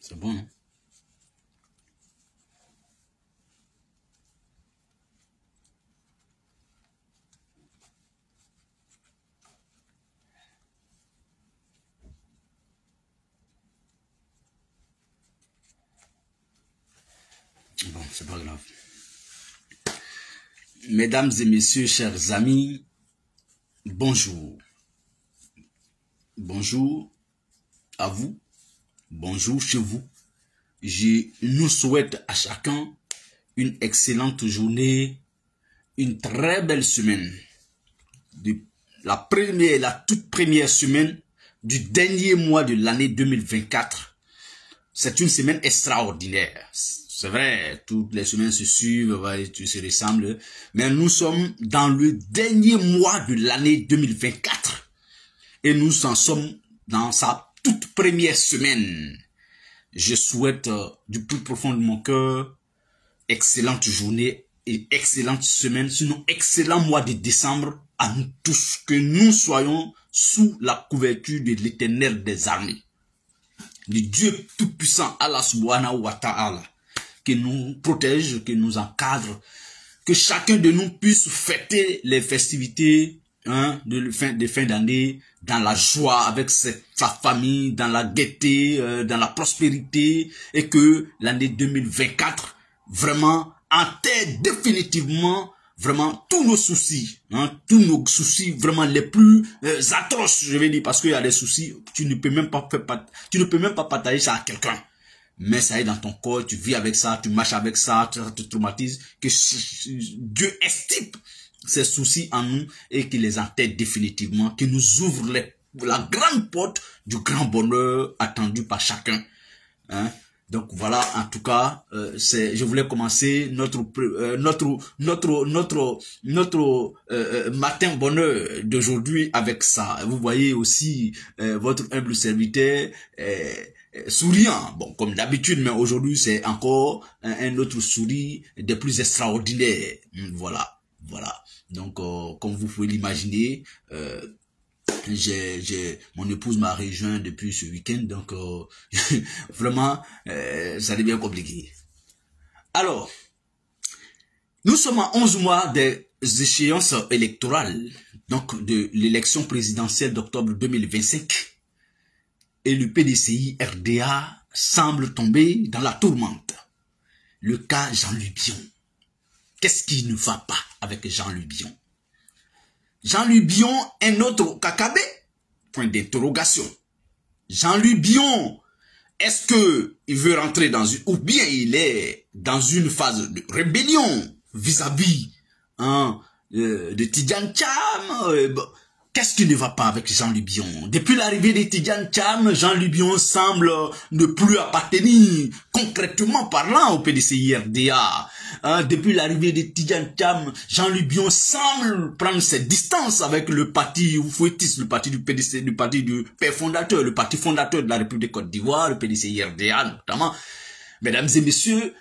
C'est bon, non? Bon, c'est pas grave. Mesdames et messieurs, chers amis, bonjour. Bonjour à vous. Bonjour chez vous. Je nous souhaite à chacun une excellente journée, une très belle semaine. La toute première semaine du dernier mois de l'année 2024. C'est une semaine extraordinaire. C'est vrai, toutes les semaines se suivent, se ressemblent. Mais nous sommes dans le dernier mois de l'année 2024. Et nous en sommes dans sa toute première semaine. Je souhaite du plus profond de mon cœur, excellente journée et excellente semaine, sinon excellent mois de décembre à nous tous, que nous soyons sous la couverture de l'Éternel des armées. Le Dieu tout-puissant, Allah subhanahu wa ta'ala, qui nous protège, qui nous encadre, que chacun de nous puisse fêter les festivités de fin d'année dans la joie avec sa famille, dans la gaieté, dans la prospérité, et que l'année 2024 vraiment enterre définitivement vraiment tous nos soucis, vraiment les plus atroces, je vais dire, parce qu'il y a des soucis, tu ne peux même pas partager ça à quelqu'un. Mais ça est dans ton corps, tu vis avec ça, tu marches avec ça, ça te traumatise, que Dieu extirpe ces soucis en nous et qu'il les enterre définitivement, qu'il nous ouvre la grande porte du grand bonheur attendu par chacun. Donc voilà, en tout cas, je voulais commencer notre matin bonheur d'aujourd'hui avec ça. Vous voyez aussi votre humble serviteur souriant, bon comme d'habitude, mais aujourd'hui c'est encore un autre sourire des plus extraordinaires. Voilà. Donc comme vous pouvez l'imaginer, mon épouse m'a rejoint depuis ce week-end, donc vraiment ça devient compliqué. Alors, nous sommes à 11 mois des échéances électorales, donc de l'élection présidentielle d'octobre 2025, et le PDCI RDA semble tomber dans la tourmente. Le cas Jean-Louis Bion. Qu'est-ce qui ne va pas avec Jean-Louis Bion? Jean-Louis Bion, un autre Kakabé? Point d'interrogation. Jean-Louis Bion, est-ce que il veut rentrer dans une, ou bien il est dans une phase de rébellion vis-à-vis de Tidjane Thiam? Qu'est-ce qui ne va pas avec Jean-Louis Bion? Depuis l'arrivée de Tidjane Thiam, Jean-Louis Bion semble ne plus appartenir concrètement parlant au PDCI RDA. Depuis l'arrivée de Tidjane Thiam, Jean-Louis Bion semble prendre ses distances avec le parti Oufouetis, le parti du PDC, le parti du père fondateur, le parti fondateur de la République de Côte d'Ivoire, le PDCI RDA notamment. Mesdames et messieurs,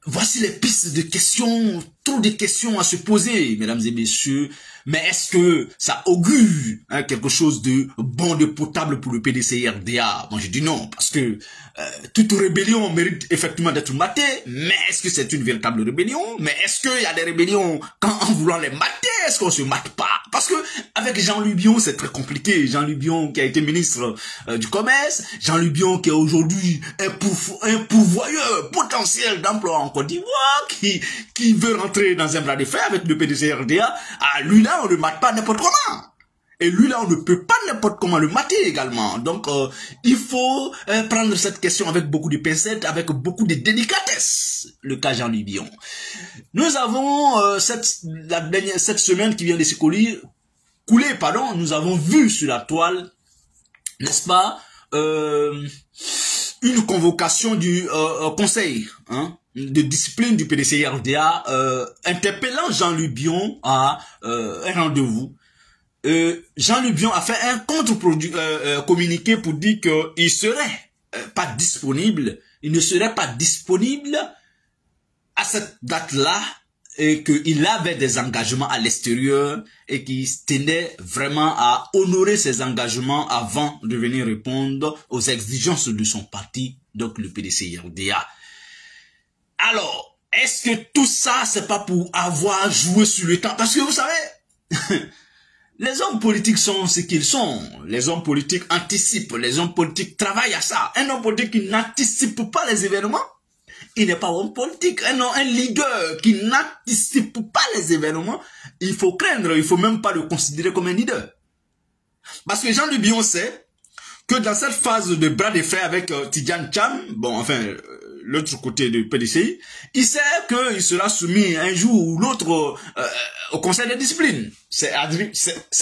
voici les pistes de questions, trop de questions à se poser, mesdames et messieurs. Mais est-ce que ça augure quelque chose de bon, de potable pour le PDCI RDA? Moi je dis non, parce que toute rébellion mérite effectivement d'être matée, mais est-ce que c'est une véritable rébellion? Mais est-ce qu'il y a des rébellions quand en voulant les mater, est-ce qu'on se mate pas? Parce que avec Jean-Louis Bion, c'est très compliqué. Jean-Louis Bion qui a été ministre du Commerce, Jean-Louis Bion qui est aujourd'hui un pourvoyeur potentiel d'emploi en Côte d'Ivoire, qui veut rentrer dans un bras de fer avec le PDCI RDA, lui là, on ne le mate pas n'importe comment. Et lui là, on ne peut pas n'importe comment le mater également. Donc, il faut prendre cette question avec beaucoup de pincettes, avec beaucoup de délicatesse. Le cas Jean-Louis Bion. Nous avons cette semaine qui vient de se couler, nous avons vu sur la toile, n'est-ce pas, une convocation du conseil, de discipline du PDCI RDA, interpellant Jean-Louis Bion à un rendez-vous. Jean-Louis Bion a fait un communiqué pour dire qu'il serait pas disponible, il ne serait pas disponible à cette date-là, et qu'il avait des engagements à l'extérieur et qu'il tenait vraiment à honorer ses engagements avant de venir répondre aux exigences de son parti, donc le PDC-RDA. Alors, est-ce que tout ça, c'est pas pour avoir joué sur le temps? Parce que vous savez, les hommes politiques sont ce qu'ils sont. Les hommes politiques anticipent, les hommes politiques travaillent à ça. Un homme politique qui n'anticipe pas les événements, il n'est pas homme politique. Un leader qui n'anticipe pas les événements, il faut craindre, il faut même pas le considérer comme un leader. Parce que Jean Dubion sait que dans cette phase de bras de fer avec Tidjane Cham, bon, enfin, l'autre côté du PDCI, il sait qu'il sera soumis un jour ou l'autre au conseil de discipline. C'est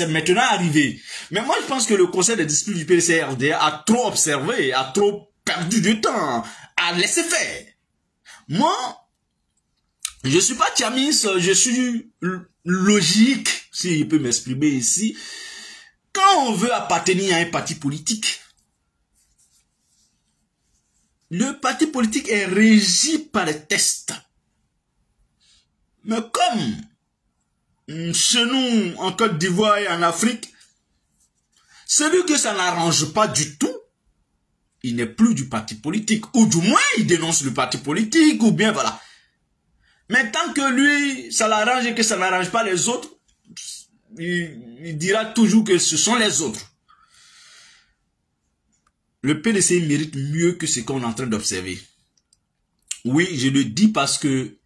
maintenant arrivé. Mais moi, je pense que le conseil de discipline du PDC-RDA a trop observé, a trop perdu du temps, a laissé faire. Moi, je suis pas tchamiste, je suis logique, si je peux m'exprimer ici. Quand on veut appartenir à un parti politique, le parti politique est régi par les tests. Mais comme chez nous, en Côte d'Ivoire et en Afrique, celui que ça n'arrange pas du tout, il n'est plus du parti politique. Ou du moins, il dénonce le parti politique, ou bien voilà. Mais tant que lui, ça l'arrange et que ça n'arrange pas les autres, il dira toujours que ce sont les autres. Le PDC mérite mieux que ce qu'on est en train d'observer. Oui, je le dis parce que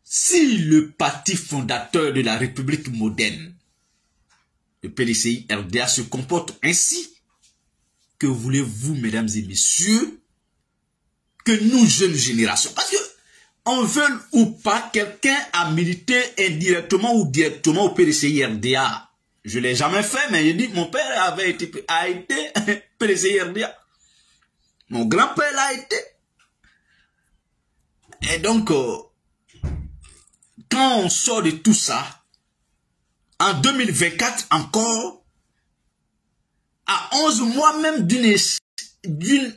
si le parti fondateur de la République moderne, le PDCI-RDA, se comporte ainsi, que voulez-vous, mesdames et messieurs, que nous, jeunes générations, parce que on veut ou pas, quelqu'un a milité indirectement ou directement au PDCI-RDA. Je ne l'ai jamais fait, mais je dis, mon père a été PDCI-RDA. Mon grand-père l'a été. Et donc, quand on sort de tout ça, en 2024 encore, à 11 mois même d'une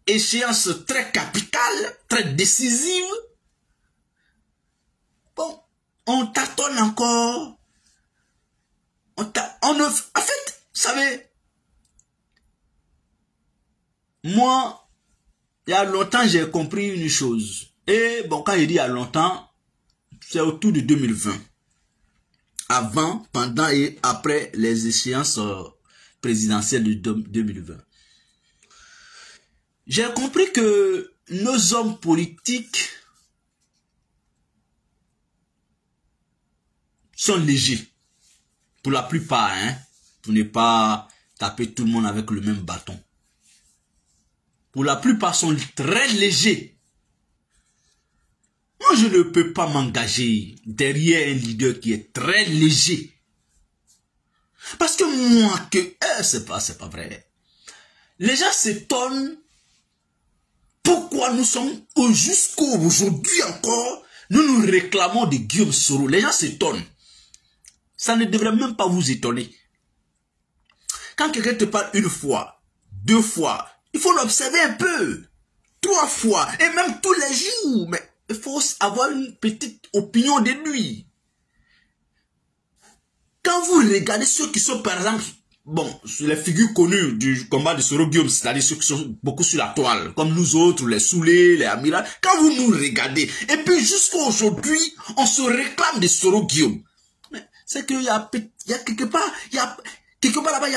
échéance très capitale, très décisive, bon, on tâtonne encore. En fait, vous savez, moi, il y a longtemps, j'ai compris une chose. Et bon, quand je dis il y a longtemps, c'est autour de 2020. Avant, pendant et après les échéances présidentielles de 2020. J'ai compris que nos hommes politiques sont légers. Pour la plupart, hein, pour ne pas taper tout le monde avec le même bâton. Pour la plupart, sont très légers. Moi, je ne peux pas m'engager derrière un leader qui est très léger. Parce que moi, c'est pas vrai. Les gens s'étonnent pourquoi nous sommes jusqu'au aujourd'hui encore, nous réclamons de Guillaume Soro. Les gens s'étonnent. Ça ne devrait même pas vous étonner. Quand quelqu'un te parle une fois, deux fois, il faut l'observer un peu. 3 fois, et même tous les jours. Mais il faut avoir une petite opinion de lui. Quand vous regardez ceux qui sont, par exemple, bon, les figures connues du combat de Soro Guillaume, c'est-à-dire ceux qui sont beaucoup sur la toile, comme nous autres, les Soulé, les Amiral, quand vous nous regardez, et puis jusqu'à aujourd'hui, on se réclame de Soro Guillaume. C'est qu'il y a quelque part, quelque part là-bas,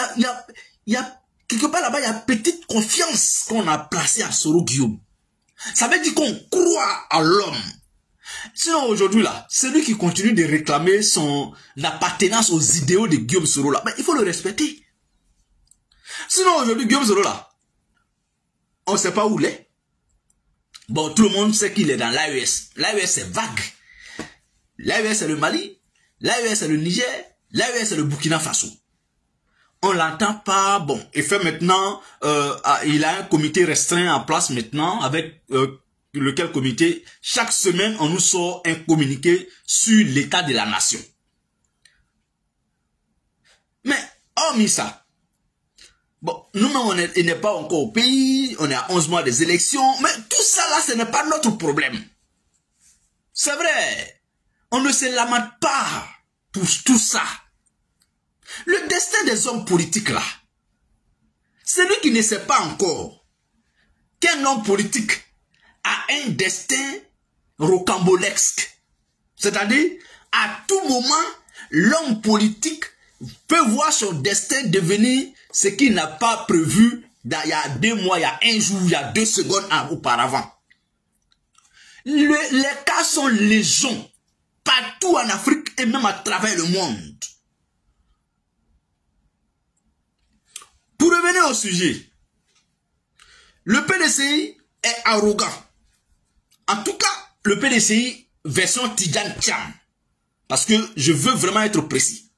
il y a petite confiance qu'on a placée à Soro Guillaume. Ça veut dire qu'on croit à l'homme. Sinon aujourd'hui là, celui qui continue de réclamer son appartenance aux idéaux de Guillaume Soro là, mais il faut le respecter. Sinon aujourd'hui Guillaume Soro là, on ne sait pas où il est. Bon, tout le monde sait qu'il est dans l'AES. L'AES c'est vague. L'AES c'est le Mali. L'AES c'est le Niger, l'AES c'est le Burkina Faso. On l'entend pas, bon, il fait maintenant, il a un comité restreint en place maintenant, avec lequel comité, chaque semaine, on nous sort un communiqué sur l'état de la nation. Mais, hormis ça, bon, nous-mêmes, on n'est pas encore au pays, on est à 11 mois des élections, mais tout ça là, ce n'est pas notre problème. C'est vrai. ne se lamente pas pour tout ça. Le destin des hommes politiques là, celui qui ne sait pas encore qu'un homme politique a un destin rocambolesque. C'est-à-dire, à tout moment, l'homme politique peut voir son destin devenir ce qu'il n'a pas prévu il y a 2 mois, il y a 1 jour, il y a 2 secondes auparavant. Les cas sont légion partout en Afrique et même à travers le monde. Pour revenir au sujet, le PDCI est arrogant. En tout cas, le PDCI version Tidjane Thiam. Parce que je veux vraiment être précis.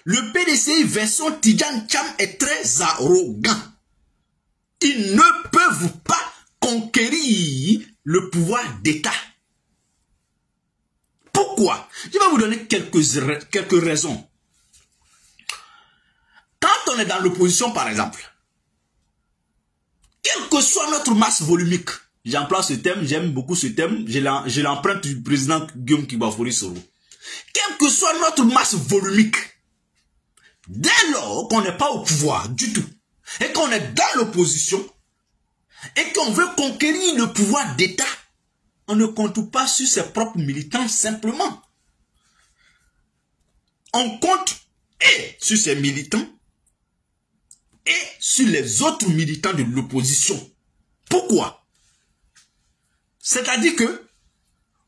Le PDCI version Tidjane Thiam est très arrogant. Ils ne peuvent pas conquérir le pouvoir d'État. Pourquoi? Je vais vous donner quelques raisons. Quand on est dans l'opposition, par exemple, quelle que soit notre masse volumique, j'emploie ce thème, j'aime beaucoup ce thème, je l'emprunte du président Guillaume Kibafori Soro. Quelle que soit notre masse volumique, dès lors qu'on n'est pas au pouvoir du tout, et qu'on est dans l'opposition, et qu'on veut conquérir le pouvoir d'État, on ne compte pas sur ses propres militants simplement. On compte et sur ses militants et sur les autres militants de l'opposition. Pourquoi? C'est-à-dire que,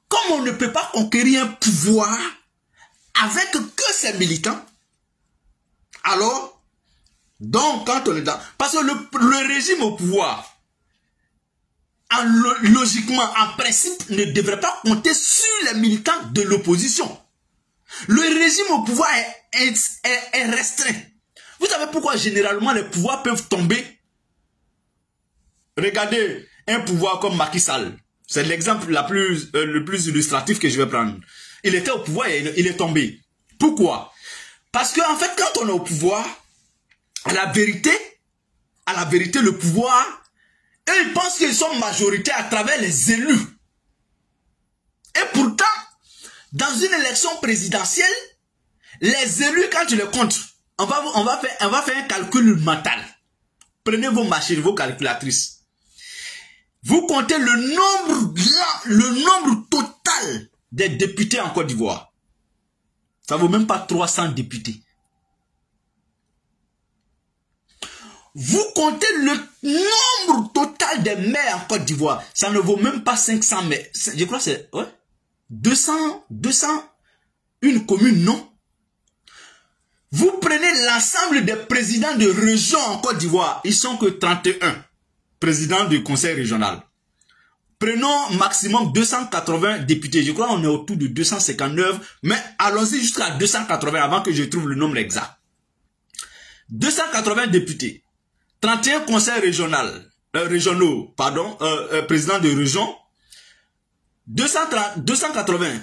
comme on ne peut pas conquérir un pouvoir avec que ses militants, alors, donc quand on est dans... Parce que le régime au pouvoir, logiquement, en principe, ne devrait pas compter sur les militants de l'opposition. Le régime au pouvoir est restreint. Vous savez pourquoi généralement les pouvoirs peuvent tomber? Regardez un pouvoir comme Macky Sall. C'est l'exemple le plus illustratif que je vais prendre. Il était au pouvoir et il est tombé. Pourquoi? Parce qu'en fait, quand on est au pouvoir, à la vérité, le pouvoir, eux, ils pensent qu'ils sont majoritaires à travers les élus. Et pourtant, dans une élection présidentielle, les élus, quand tu les comptes, on va faire un calcul mental. Prenez vos machines, vos calculatrices. Vous comptez le nombre total des députés en Côte d'Ivoire. Ça ne vaut même pas 300 députés. Vous comptez le nombre total des maires en Côte d'Ivoire. Ça ne vaut même pas 500 maires. Je crois que c'est 200, une commune, non? Vous prenez l'ensemble des présidents de région en Côte d'Ivoire. Ils sont que 31 présidents du conseil régional. Prenons maximum 280 députés. Je crois qu'on est autour de 259. Mais allons-y jusqu'à 280 avant que je trouve le nombre exact. 280 députés. 31 conseils régionaux, présidents de région. 280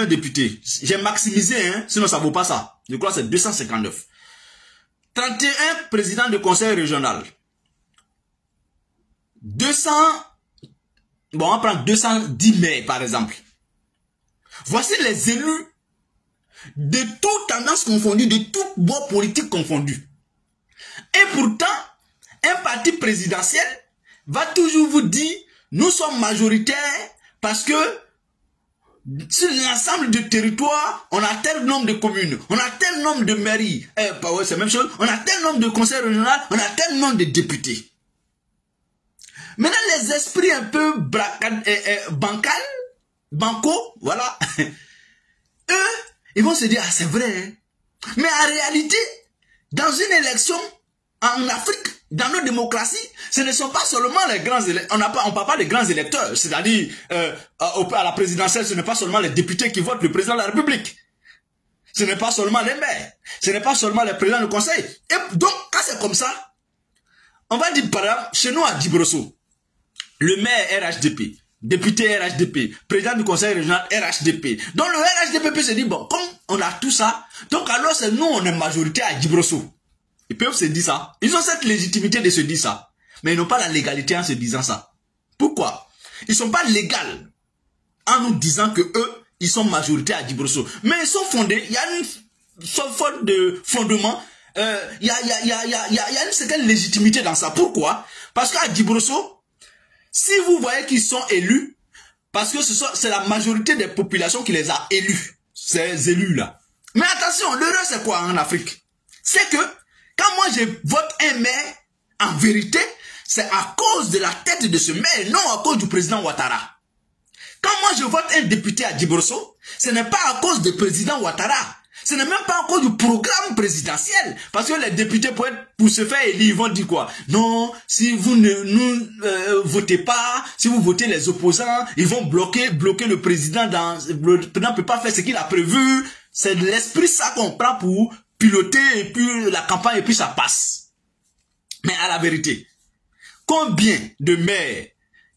députés. J'ai maximisé, hein, sinon ça ne vaut pas ça. Je crois que c'est 259. 31 présidents de conseil régional. 200, bon, on prend 210 maires par exemple. Voici les élus de toutes tendances confondues, de toutes bords politiques confondus. Et pourtant, un parti présidentiel va toujours vous dire, nous sommes majoritaires parce que sur l'ensemble du territoire, on a tel nombre de communes, on a tel nombre de mairies, c'est la même chose, on a tel nombre de conseils régionaux, on a tel nombre de députés. Maintenant, les esprits un peu banco, voilà, eux, ils vont se dire, ah c'est vrai, hein. Mais en réalité, dans une élection en Afrique, dans nos démocraties, ce ne sont pas seulement les grands électeurs, on ne parle pas des grands électeurs, c'est-à-dire à la présidentielle, ce n'est pas seulement les députés qui votent le président de la République. Ce n'est pas seulement les maires, ce n'est pas seulement les présidents du conseil. Et donc, quand c'est comme ça, on va dire par exemple, chez nous à Djibrosso, le maire RHDP, député RHDP, président du conseil régional RHDP. Donc le RHDP peut se dire, bon, comme on a tout ça, donc alors c'est nous, on est majorité à Djibrosso. Ils peuvent se dire ça. Ils ont cette légitimité de se dire ça. Mais ils n'ont pas la légalité en se disant ça. Pourquoi? Ils ne sont pas légaux en nous disant que eux, ils sont majoritaires à Djibrosso. Mais ils sont fondés, il y a une sorte de fondement, il y a une certaine légitimité dans ça. Pourquoi? Parce qu'à Djibrosso, si vous voyez qu'ils sont élus, parce que c'est la majorité des populations qui les a élus, ces élus-là. Mais attention, l'erreur c'est quoi en Afrique? C'est que quand moi je vote un maire, en vérité, c'est à cause de la tête de ce maire, non à cause du président Ouattara. Quand moi je vote un député à Djibrosso, ce n'est pas à cause du président Ouattara. Ce n'est même pas à cause du programme présidentiel. Parce que les députés, pour se faire élire, ils vont dire quoi? Non, si vous ne votez pas, si vous votez les opposants, ils vont bloquer le président. Le président ne peut pas faire ce qu'il a prévu. C'est de l'esprit ça qu'on prend pour piloter et puis la campagne et puis ça passe. Mais à la vérité, combien de maires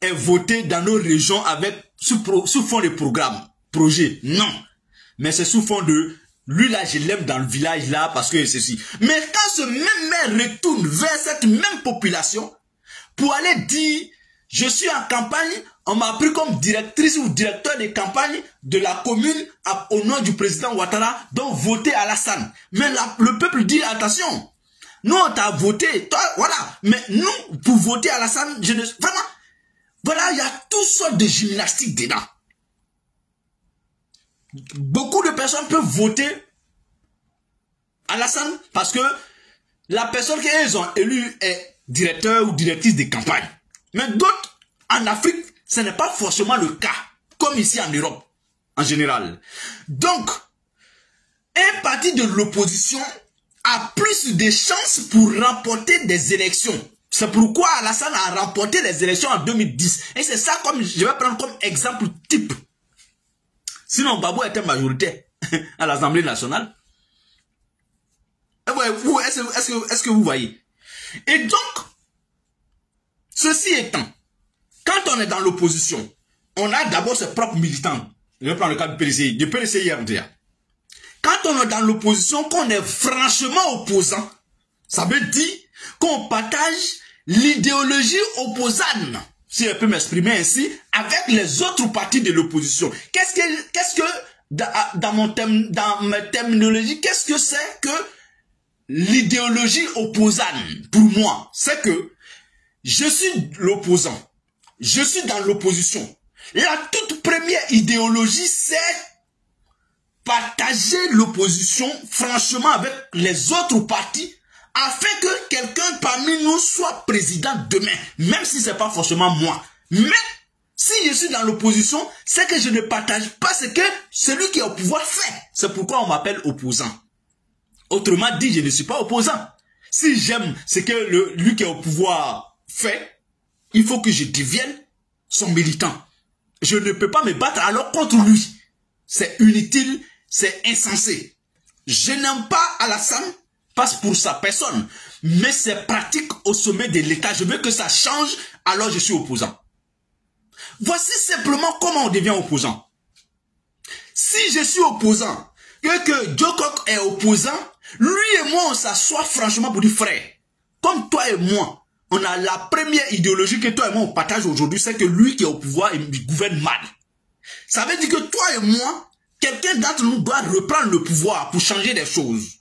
est voté dans nos régions avec sous fond de programme, projet? Non. Mais c'est sous fond de lui là, je l'aime dans le village là parce que ceci. Mais quand ce même maire retourne vers cette même population pour aller dire, je suis en campagne, on m'a pris comme directrice ou directeur de campagne de la commune au nom du président Ouattara, donc voter Alassane. Mais le peuple dit, attention, nous on t'a voté, toi, voilà. Mais nous, pour voter Alassane, vraiment, voilà, il y a toutes sortes de gymnastiques dedans. Beaucoup de personnes peuvent voter Alassane parce que la personne qu'ils ont élue est directeur ou directrice de campagne. Mais d'autres, en Afrique, ce n'est pas forcément le cas, comme ici en Europe, en général. Donc, un parti de l'opposition a plus de chances pour remporter des élections. C'est pourquoi Alassane a remporté les élections en 2010. Et c'est ça, comme je vais prendre comme exemple type. Sinon, Babou était majoritaire à l'Assemblée nationale. Est-ce que vous voyez? Et donc, ceci étant, quand on est dans l'opposition, on a d'abord ses propres militants. Je vais prendre le cas du PDCI. Du PDCI RDA. Quand on est dans l'opposition, qu'on est franchement opposant, ça veut dire qu'on partage l'idéologie opposante, si je peux m'exprimer ainsi, avec les autres partis de l'opposition. Qu'est-ce que dans ma terminologie, qu'est-ce que c'est que l'idéologie opposante? Pour moi, c'est que je suis l'opposant. Je suis dans l'opposition. La toute première idéologie, c'est partager l'opposition franchement avec les autres partis afin que quelqu'un parmi nous soit président demain, même si ce n'est pas forcément moi. Mais si je suis dans l'opposition, c'est que je ne partage pas ce que celui qui est au pouvoir fait. C'est pourquoi on m'appelle opposant. Autrement dit, je ne suis pas opposant. Si j'aime ce que lui qui est au pouvoir fait, il faut que je devienne son militant. Je ne peux pas me battre alors contre lui. C'est inutile, c'est insensé. Je n'aime pas Alassane parce pour sa personne, mais c'est pratique au sommet de l'État. Je veux que ça change, alors je suis opposant. Voici simplement comment on devient opposant. Si je suis opposant, que Joe Cock est opposant, lui et moi on s'assoit franchement pour dire frère, comme toi et moi, on a la première idéologie que toi et moi on partage aujourd'hui, c'est que lui qui est au pouvoir il gouverne mal. Ça veut dire que toi et moi, quelqu'un d'entre nous doit reprendre le pouvoir pour changer des choses.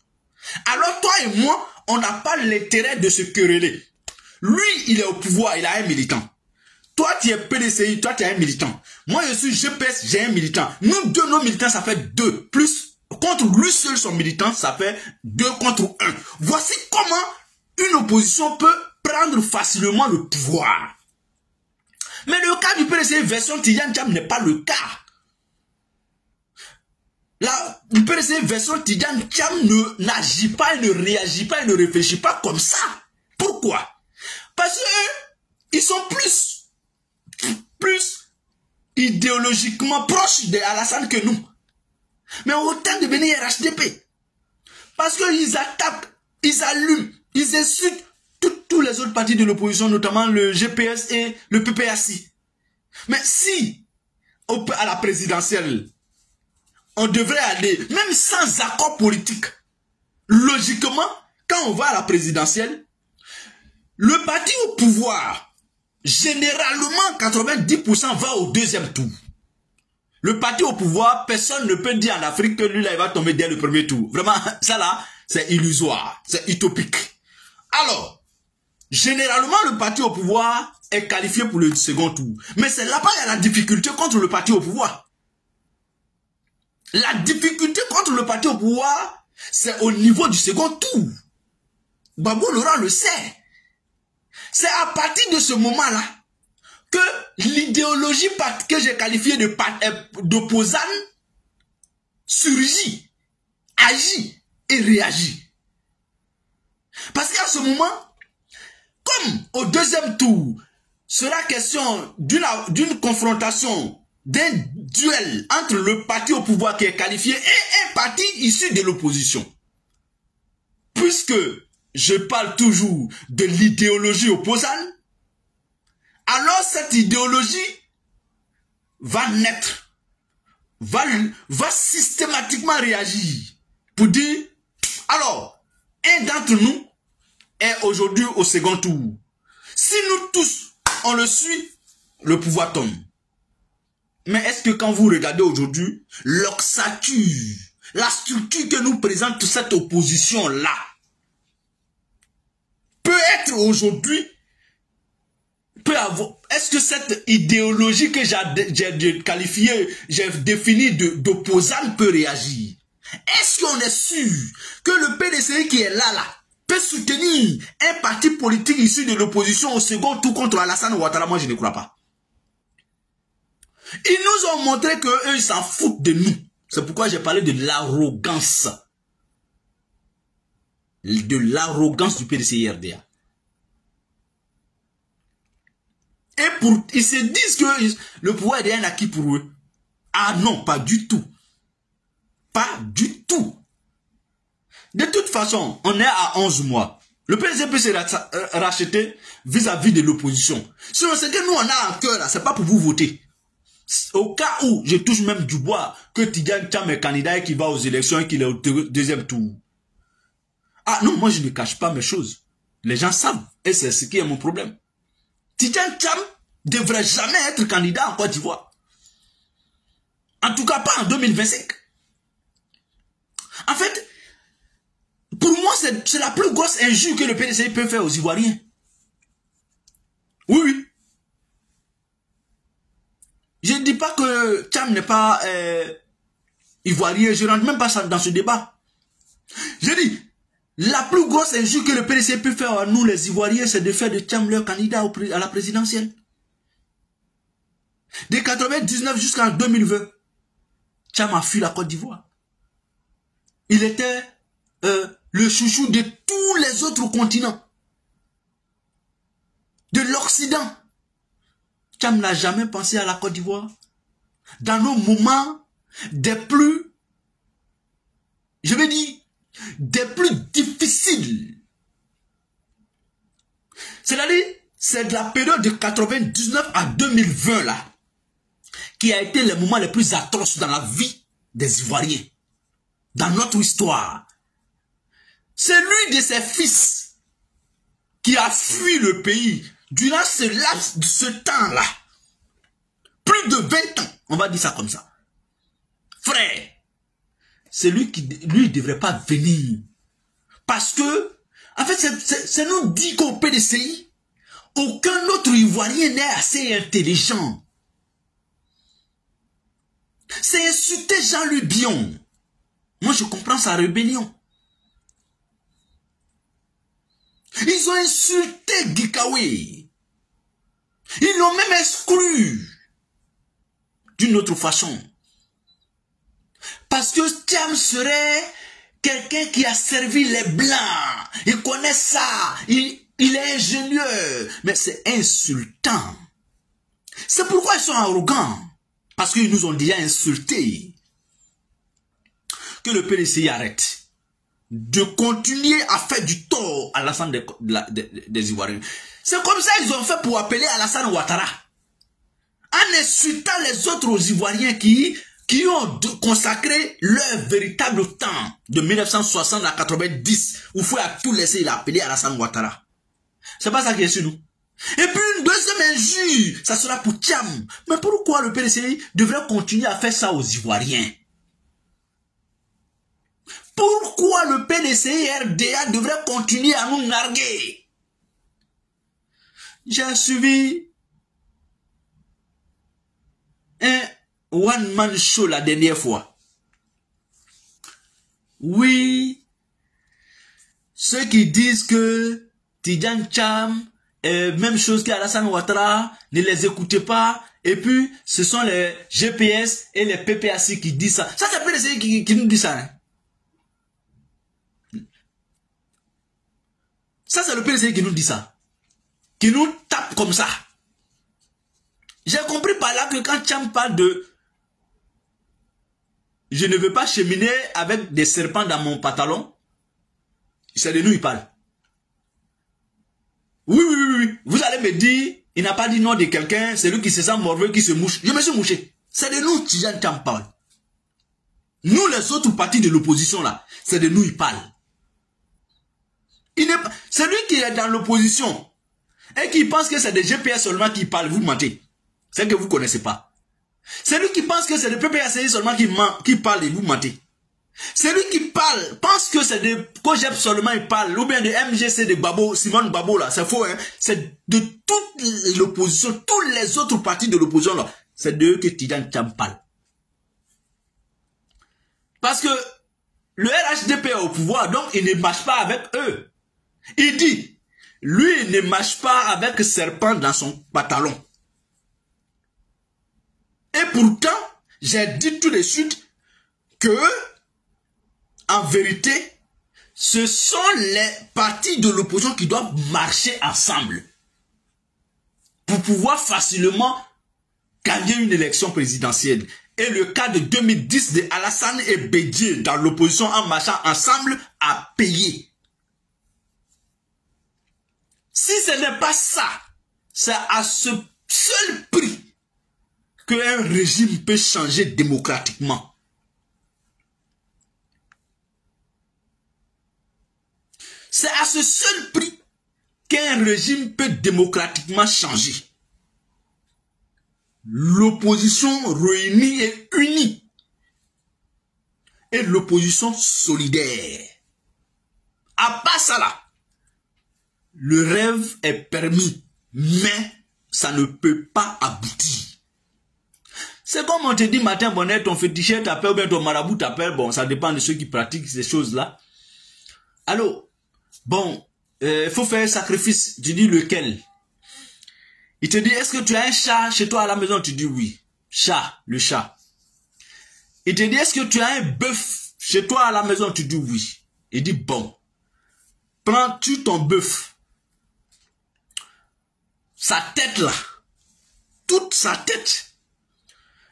Alors toi et moi, on n'a pas l'intérêt de se quereller. Lui, il est au pouvoir, il a un militant. Toi, tu es PDCI, toi, tu es un militant. Moi, je suis GPS, j'ai un militant. Nous deux, nos militants, ça fait 2. Plus, contre lui seul, son militant, ça fait 2 contre 1. Voici comment une opposition peut prendre facilement le pouvoir. Mais le cas du PDCI version Tidjane Thiam n'est pas le cas. Le PDCI version Tidjane Thiam n'agit pas, il ne réagit pas, il ne réfléchit pas comme ça. Pourquoi? Parce qu'ils sont plus idéologiquement proches d'Alassane que nous. Mais autant de venir RHDP. Parce qu'ils attaquent, ils allument, ils insultent tous les autres partis de l'opposition, notamment le GPS et le PPAC. Mais si, à la présidentielle, on devrait aller, même sans accord politique, logiquement, quand on va à la présidentielle, le parti au pouvoir, généralement, 90% va au deuxième tour. Le parti au pouvoir, personne ne peut dire en Afrique que lui là, il va tomber dès le premier tour. Vraiment, ça là, c'est illusoire, c'est utopique. Alors, généralement, le parti au pouvoir est qualifié pour le second tour. Mais c'est là-bas qu'il y a la difficulté contre le parti au pouvoir. La difficulté contre le parti au pouvoir, c'est au niveau du second tour. Gbagbo Laurent le sait. C'est à partir de ce moment-là que l'idéologie que j'ai qualifiée d'opposante surgit, agit et réagit. Parce qu'à ce moment, comme au deuxième tour, sera question d'une confrontation, d'un duel entre le parti au pouvoir qui est qualifié et un parti issu de l'opposition. Puisque je parle toujours de l'idéologie opposante, alors cette idéologie va naître, va systématiquement réagir pour dire, alors, un d'entre nous est aujourd'hui au second tour. Si nous tous, on le suit, le pouvoir tombe. Mais est-ce que quand vous regardez aujourd'hui, l'oxature, la structure que nous présente cette opposition-là, peut être aujourd'hui, est-ce que cette idéologie que j'ai qualifiée, j'ai définie d'opposante peut réagir? Est-ce qu'on est sûr que le PDCI qui est là, peut soutenir un parti politique issu de l'opposition au second tour contre Alassane Ouattara? Moi, je ne crois pas. Ils nous ont montré qu'eux, ils s'en foutent de nous. C'est pourquoi j'ai parlé de l'arrogance. De l'arrogance du PDCI-RDA. Et ils se disent que le pouvoir est un acquis pour eux. Ah non, pas du tout. Pas du tout. De toute façon, on est à 11 mois. Le PDC peut se racheter vis-à-vis de l'opposition. Sinon, ce que nous on a en cœur, c'est pas pour vous voter. Au cas où, je touche même du bois, que Tidjane Thiam est candidat et qu'il va aux élections et qu'il est au deuxième tour. Ah non, moi je ne cache pas mes choses. Les gens savent. Et c'est ce qui est mon problème. Tidjane Thiam ne devrait jamais être candidat en Côte d'Ivoire. En tout cas, pas en 2025. En fait, pour moi, c'est la plus grosse injure que le PDCI peut faire aux Ivoiriens. Oui, oui. Je ne dis pas que Thiam n'est pas Ivoirien. Je ne rentre même pas dans ce débat. Je dis, la plus grosse injure que le PDCI peut faire à nous, les Ivoiriens, c'est de faire de Thiam leur candidat à la présidentielle. De 1999 jusqu'en 2020, Thiam a fui la Côte d'Ivoire. Il était le chouchou de tous les autres continents. De l'Occident. Thiam n'a jamais pensé à la Côte d'Ivoire. Dans nos moments des plus, je vais dire, des plus difficiles. C'est-à-dire, c'est de la période de 99 à 2020 là, qui a été le moment le plus atroce dans la vie des Ivoiriens. Dans notre histoire. C'est lui de ses fils qui a fui le pays durant ce temps-là. Plus de 20 ans, on va dire ça comme ça. Frère, c'est lui qui, lui, devrait pas venir. Parce que, en fait, c'est nous dit qu'au PDCI, aucun autre Ivoirien n'est assez intelligent. C'est insulter Jean-Louis Bion. Moi, je comprends sa rébellion. Ils ont insulté Gikawe. Ils l'ont même exclu d'une autre façon. Parce que Thiam serait quelqu'un qui a servi les Blancs. Il connaît ça. Il est ingénieux. Mais c'est insultant. C'est pourquoi ils sont arrogants. Parce qu'ils nous ont déjà insultés. Que le PDCI arrête de continuer à faire du tort à l'ensemble des Ivoiriens. C'est comme ça qu'ils ont fait pour appeler Alassane Ouattara. En insultant les autres Ivoiriens qui ont consacré leur véritable temps de 1960 à 90, où il faut à tout laisser, il a appelé Alassane Ouattara. C'est pas ça qui est sur nous. Et puis une deuxième injure, ça sera pour Thiam. Mais pourquoi le PDCI devrait continuer à faire ça aux Ivoiriens? Pourquoi le PDCI RDA devrait continuer à nous narguer? J'ai suivi un one-man show la dernière fois. Oui, ceux qui disent que Tidjane Thiam, même chose qu'Alassane Ouattara, ne les écoutez pas. Et puis, ce sont les GPS et les PPAC qui disent ça. Ça, c'est le PDCI qui nous dit ça. Hein? Ça, c'est le PDCI qui nous dit ça. Qui nous tape comme ça. J'ai compris par là que quand Thiam parle de je ne veux pas cheminer avec des serpents dans mon pantalon, c'est de nous il parle. Oui, oui, oui, oui. Vous allez me dire, il n'a pas dit nom de quelqu'un, c'est lui qui se sent morveux, qui se mouche. Je me suis mouché. C'est de nous Tidjane Thiam parle. Nous, les autres partis de l'opposition là, c'est de nous il parle. C'est lui qui est dans l'opposition et qui pense que c'est des GPS seulement qui parlent, vous mentez. C'est que vous ne connaissez pas. C'est lui qui pense que c'est des PPACI seulement qui parlent et vous mentez. C'est lui qui parle, pense que c'est de Kojeb seulement il parle, ou bien de MGC de Babo, Simone Babo là, c'est faux hein. C'est de toute l'opposition, tous les autres partis de l'opposition là, c'est de eux que Tidjane Thiam parle. Parce que le RHDP est au pouvoir, donc il ne marche pas avec eux. Il dit, lui il ne marche pas avec serpent dans son pantalon. Et pourtant, j'ai dit tout de suite que en vérité, ce sont les partis de l'opposition qui doivent marcher ensemble pour pouvoir facilement gagner une élection présidentielle. Et le cas de 2010 de Alassane et Bédié dans l'opposition en marchant ensemble a payé. Si ce n'est pas ça, c'est à ce seul prix qu'un régime peut changer démocratiquement. C'est à ce seul prix qu'un régime peut démocratiquement changer. L'opposition réunie et unie. Et l'opposition solidaire. À part ça là, le rêve est permis, mais ça ne peut pas aboutir. C'est comme on te dit matin, bonnet, ton féticheur t'appelle ou bien ton marabout t'appelle, bon, ça dépend de ceux qui pratiquent ces choses-là. Alors, bon, faut faire un sacrifice. Tu dis lequel? Il te dit, est-ce que tu as un chat chez toi à la maison? Tu dis oui. Chat, le chat. Il te dit, est-ce que tu as un bœuf chez toi à la maison? Tu dis oui. Il dit, bon. Prends-tu ton bœuf? Sa tête là. Toute sa tête.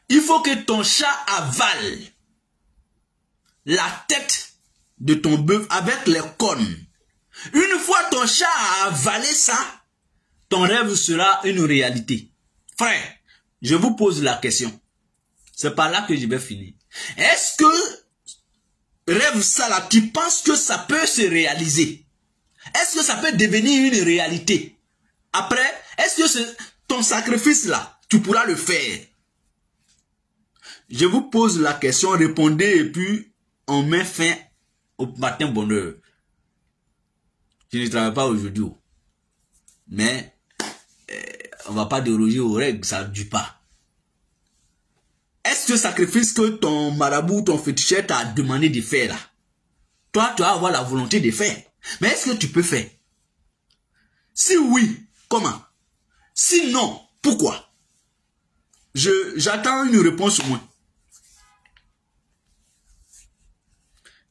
Il faut que ton chat avale la tête de ton bœuf avec les cônes. Une fois ton chat a avalé ça, ton rêve sera une réalité. Frère, je vous pose la question. C'est par là que je vais finir. Est-ce que rêve ça là, tu penses que ça peut se réaliser? Est-ce que ça peut devenir une réalité? Après, est-ce que ton sacrifice là, tu pourras le faire? Je vous pose la question, répondez et puis on met fin au matin bonheur. Je ne travaille pas aujourd'hui, mais on ne va pas déroger aux règles, ça ne dure pas. Est-ce que le sacrifice que ton marabout, ton féticheur t'a demandé de faire là, toi tu vas avoir la volonté de faire, mais est-ce que tu peux faire? Si oui, comment? Si non, pourquoi? J'attends une réponse au moins.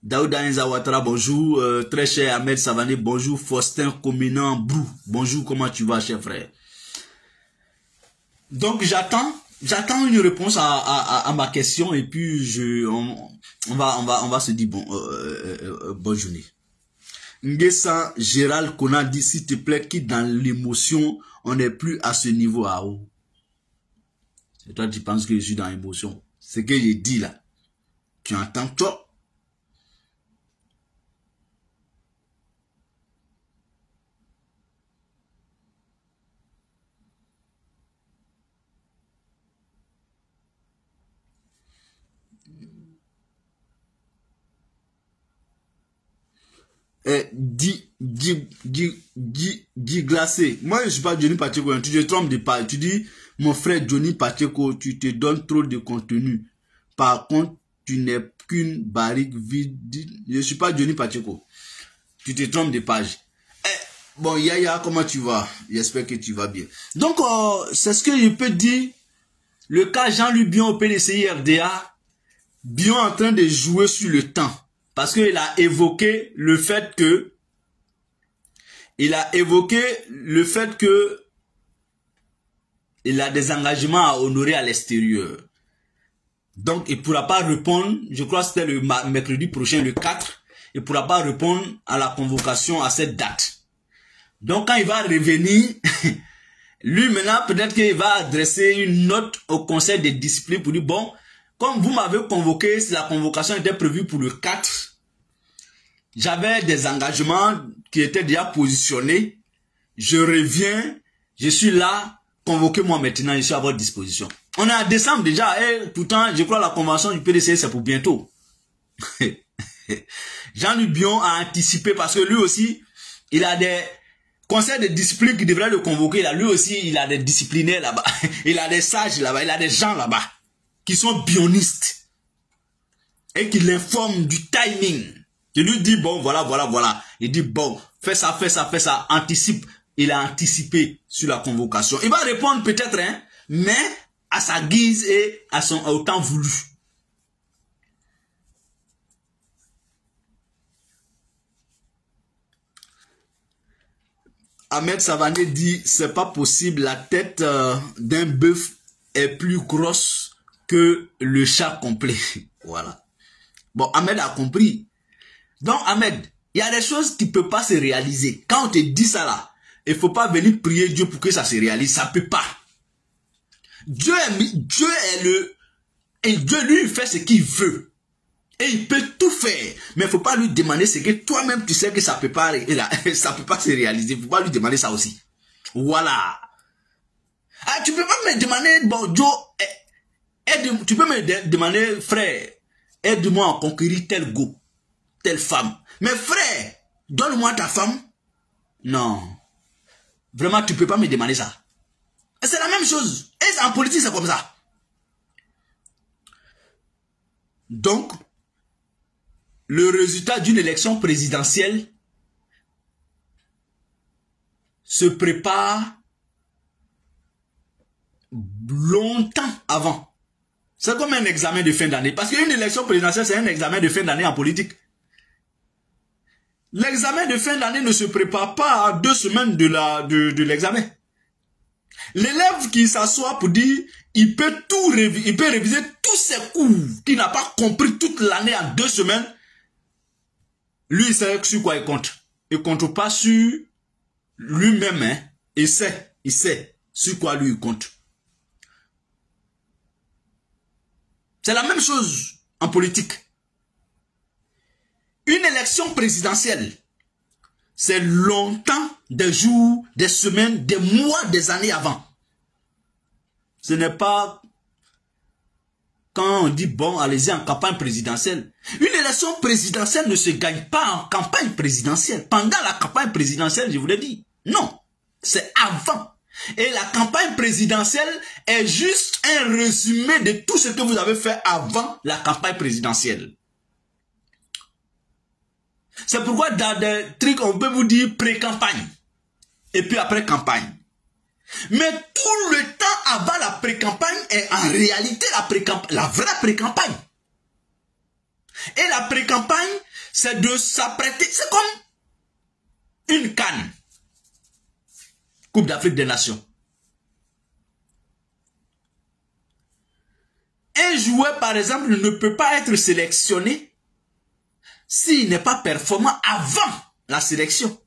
Daouda Nzawatra, bonjour. Très cher Ahmed Savané, bonjour. Faustin Cominant Brou, bonjour. Comment tu vas, cher frère? Donc, j'attends une réponse à ma question et puis on va se dire bonne journée. Ngessa Gérald Kona dit, s'il te plaît, qui dans l'émotion, on n'est plus à ce niveau à haut. Et toi, tu penses que je suis dans l'émotion. Ce que j'ai dit là, tu entends toi? Glacé. Moi, je ne suis pas Johnny Pacheco. Tu te trompes de page. Tu dis, mon frère Johnny Pacheco, tu te donnes trop de contenu. Par contre, tu n'es qu'une barrique vide. Je ne suis pas Johnny Pacheco. Tu te trompes de page. Bon, Yaya, comment tu vas? J'espère que tu vas bien. Donc, c'est ce que je peux dire. Le cas Jean-Louis Bion au PDCI RDA, Bion en train de jouer sur le temps. Parce qu'il a évoqué le fait que il a des engagements à honorer à l'extérieur. Donc, il ne pourra pas répondre, je crois que c'était le mercredi prochain, le 4, il ne pourra pas répondre à la convocation à cette date. Donc, quand il va revenir, lui maintenant, peut-être qu'il va adresser une note au conseil de discipline pour dire, bon, comme vous m'avez convoqué, si la convocation était prévue pour le 4, j'avais des engagements qui étaient déjà positionnés, je reviens, je suis là, convoquez-moi maintenant, je suis à votre disposition. On est en décembre déjà, et pourtant, je crois que la convention du PDC, c'est pour bientôt. Jean-Louis Bion a anticipé parce que lui aussi, il a des conseils de discipline qui devraient le convoquer. Là. Lui aussi, il a des disciplinaires là-bas. Il a des sages là-bas. Il a des gens là-bas qui sont bionistes et qui l'informent du timing. Je lui dis, bon, voilà. Il dit, bon, fais ça, anticipe. Il a anticipé sur la convocation. Il va répondre peut-être, hein, mais à sa guise et au temps voulu. Ahmed Savané dit, c'est pas possible, la tête d'un bœuf est plus grosse que le chat complet. Voilà. Bon, Ahmed a compris. Donc, Ahmed, il y a des choses qui ne peuvent pas se réaliser. Quand on te dit ça là, il ne faut pas venir prier Dieu pour que ça se réalise. Ça ne peut pas. Dieu est le... Et Dieu, lui, il fait ce qu'il veut. Et il peut tout faire. Mais il ne faut pas lui demander ce que toi-même, tu sais que ça ne peut pas, ça peut pas se réaliser. Il ne faut pas lui demander ça aussi. Voilà. Ah, tu ne peux pas me demander, bon, Joe, tu peux me demander, frère, aide-moi à conquérir tel go, telle femme. Mais frère, donne-moi ta femme. Non. Vraiment, tu ne peux pas me demander ça. C'est la même chose. Et en politique, c'est comme ça. Donc, le résultat d'une élection présidentielle se prépare longtemps avant. C'est comme un examen de fin d'année. Parce qu'une élection présidentielle, c'est un examen de fin d'année en politique. L'examen de fin d'année ne se prépare pas à 2 semaines de l'examen. L'élève qui s'assoit pour dire, il peut réviser tous ses cours qu'il n'a pas compris toute l'année en 2 semaines. Lui, il sait sur quoi il compte. Il ne compte pas sur lui-même. Hein. Il sait sur quoi lui il compte. C'est la même chose en politique. Une élection présidentielle, c'est longtemps, des jours, des semaines, des mois, des années avant. Ce n'est pas quand on dit, bon, allez-y en campagne présidentielle. Une élection présidentielle ne se gagne pas en campagne présidentielle. Pendant la campagne présidentielle, je vous l'ai dit. Non, c'est avant. Et la campagne présidentielle est juste un résumé de tout ce que vous avez fait avant la campagne présidentielle. C'est pourquoi dans des trucs, on peut vous dire pré-campagne. Et puis après campagne. Mais tout le temps avant la pré-campagne est en réalité la vraie pré-campagne. Et la pré-campagne, c'est de s'apprêter. C'est comme une CAN. Coupe d'Afrique des Nations. Un joueur, par exemple, ne peut pas être sélectionné s'il n'est pas performant avant la sélection.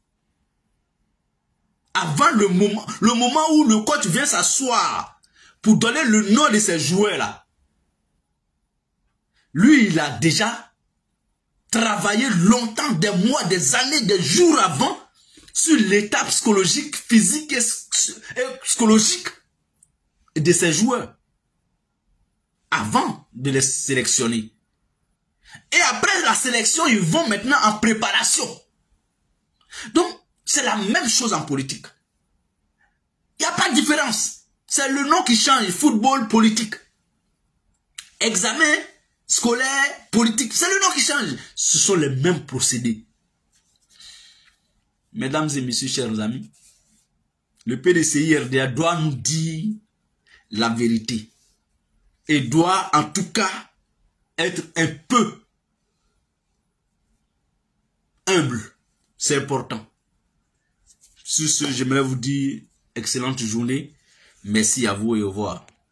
Avant le moment où le coach vient s'asseoir pour donner le nom de ces joueurs-là. Lui, il a déjà travaillé longtemps, des mois, des années, des jours avant, sur l'état psychologique, physique et psychologique de ces joueurs. avant de les sélectionner. Et après la sélection, ils vont maintenant en préparation. Donc, c'est la même chose en politique. Il n'y a pas de différence. C'est le nom qui change, football, politique. Examen, scolaire, politique, c'est le nom qui change. Ce sont les mêmes procédés. Mesdames et messieurs, chers amis, le PDCI RDA doit nous dire la vérité. Et doit en tout cas être un peu humble. C'est important. Sur ce, j'aimerais vous dire excellente journée. Merci à vous et au revoir.